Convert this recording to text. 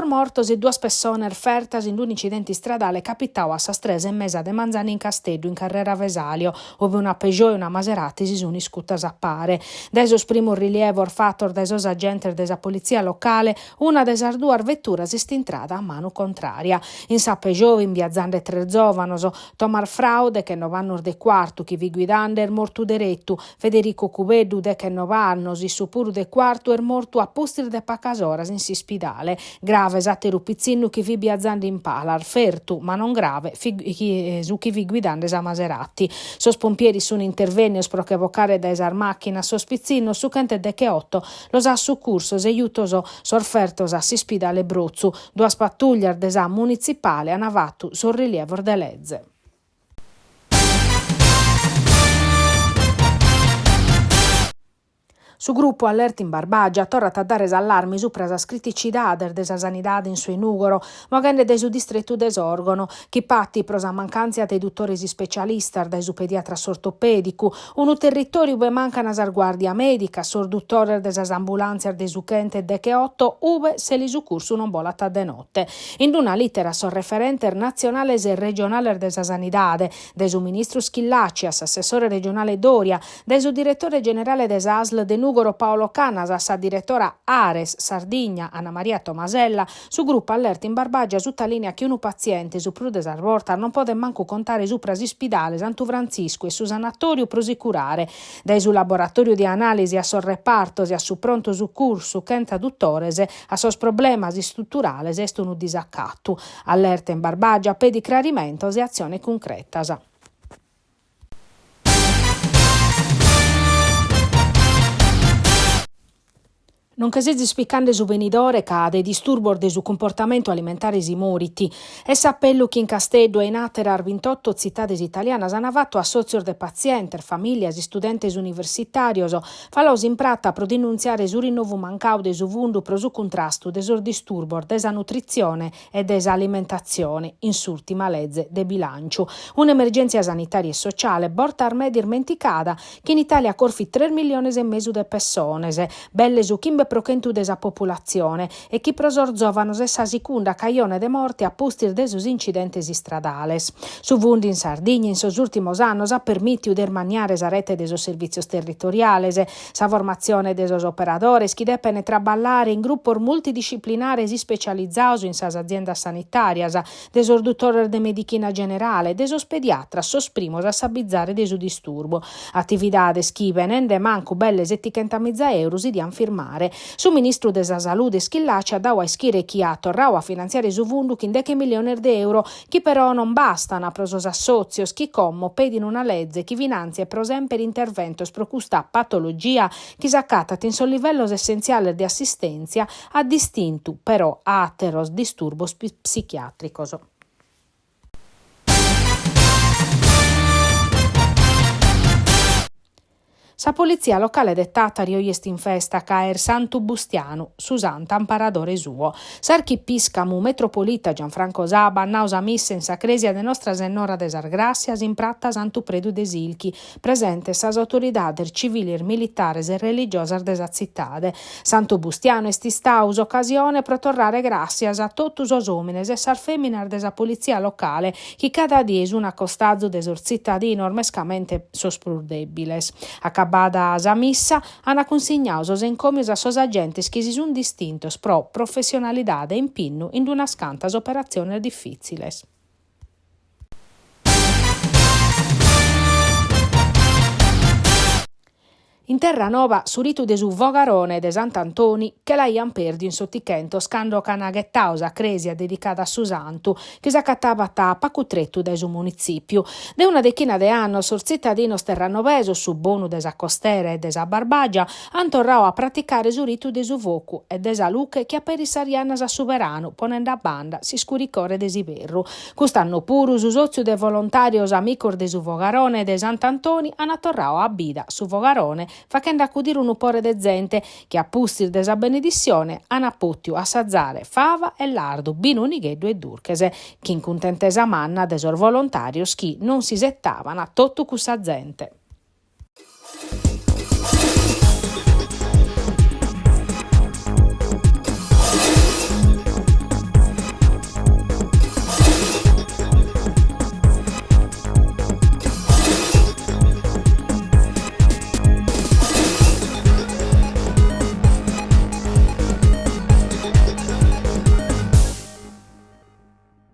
mortos e 2 persone fertas in un incidente stradale capitao a Sastrese in mesa de Manzani in Casteddu in Carrera Vesalio, ove una Peugeot e una Maserati si sono iscuttas a pare. Desos primo rilievo fatto desos agenti della polizia locale, una desas 2 vetturas istintrada a mano contraria. In sa Peugeot in biazzande 3 giovanos, Tomar Fraude che 9 anni de quarto, chi vi guidande er mortu derettu, Federico Cubeddu de che 9 anni, si supuru de quarto er mortu a pustir de pacas oras in si spidale. Grave esatte Pizzinnu chi vi biazzande in palar, fertu ma non grave su chi vi guidande sa Maserati. Sos pompieri sono intervenios pro che evocare da esar macchina sos Pizzinnu su chente de che 8 los ha succursos e aiutoso sorfertos a si spidale Bruzzu, 2 pattugliar desa municipale han avattu sul rilievo de legge. Su gruppo Allerta in Barbagia torrat a dare allarmi su presa criticità desa sanidade in su inugoro, mogende de su distretto desorgono, chi patti prosa mancanza dei dottori specialista da su pediatra ortopedico, un territorio dove manca una guardia medica, sorduttore desa ambulanza de su chente de che 8, ove se li su curso non volata de notte. In una lettera referente nazionale e regionale desa sanidade, de su ministro Schillacias, assessore regionale Doria, de su direttore generale desa ASL de Nugoro Paolo Canasas, direttora Ares Sardigna Anna Maria Tomasella, su gruppo Allerta in Barbagia su linea che un paziente su prudes arvorta non può manco contare su prasispidale Santu Francisco e su sanatorio prosicurare, dai su laboratorio di analisi a sul reparto e a su pronto soccorso chenta duttorese a sos problemas strutturales est un disaccattu. Allerta in Barbagia pedi clarimento e azione concretas. Non che si spiccande su venidore ca de disturbor de su comportamento alimentare si moriti. E sappello che in Casteddu e in Aterar 28 cittades italianas han avatto a sozior de pazienter, familias, studentes universitarios, falos in pratta pro denunziare su rinnovu mancau de su vundu pro su contrasto de sos disturbor desa nutrizione e desa alimentazione, in s'ultima legge de bilancio. Un'emergenza sanitaria e sociale, borta armedir menticada, che in Italia corfi 3 milioni e mezzo de persone, belle su chimbe prochentu desa popolazione e chi prosorzovanos essa sicunda caione de morte a pustir de sus incidentes stradales. Su vundi in Sardegna in sos ultimos annos ha permittiu de maniare sa rete de sos servizios territoriales, sa formazione de sos operadores chi depene traballare in gruppo multidisciplinares specializzados in sas aziendas sanitarias, de sos dottores de medicina generale, de sos pediatras sosprimos a sabizzare de su disturbo. Attividades chi venende manco belle 70.000 euro si dian firmare. Su ministro della salute Schillaci dau a schire chi ha torrau a finanziare su vundu in 10 milioni di euro, chi però non bastano a prosos assozios, chi commo pedin una legge chi finanzia per esempio l'intervento sprocusta patologia chi s'accatat in sol livello essenziale di assistenza a distintu però a ateros disturbos psichiatricos. Sa polizia locale de Tattari oiest in festa caer Santu Bustianu, su Santa Amparadore suo. S'archipiscamu metropolita Gianfranco Saba nausa missa in sacresia de Nostra Senora des Argracias in pratta Santu Predu de Silchi, presente sas autoridades civilir, militares e religiosas des zittade. Santu Bustianu est istaus occasione pro torrare gracias a totus os homines e sar feminar desa polizia locale, chi cada dies un accostazzo des cittadino ormescamente sosprudebiles. Acabada sa missa, han consignato sos encomios a sos agentes che si sun distintos pro professionalidade e impinnu in una scantas operazioni difficiles. In Terranova, su ritu de su Vogarone de Sant'Antoni, che l'aian perdi in sottichento scando canaghettausa cresia dedicata a su santu, che s'accattava a Pacutrettu de su municipio. De una decina de anno, sos cittadinos terranovesos, su bonu de sa costera e de sa Barbagia, han torrau a praticare su ritu de su vocu e de sa luche che aperissarianas a su verano, ponendo a banda si scuricore de si verru. Quest'anno puru, su sozio de volontarios amicor de su Vogarone de Sant'Antoni, han torrau a bida su Vogarone facendo accudire un upore de gente che a pustir de sa benedizione han apputtiu assazzare fava e lardu, binunigeddu e durchese, chi in contentesa manna de sor volontarios chi non si settavan a tottu cussa gente.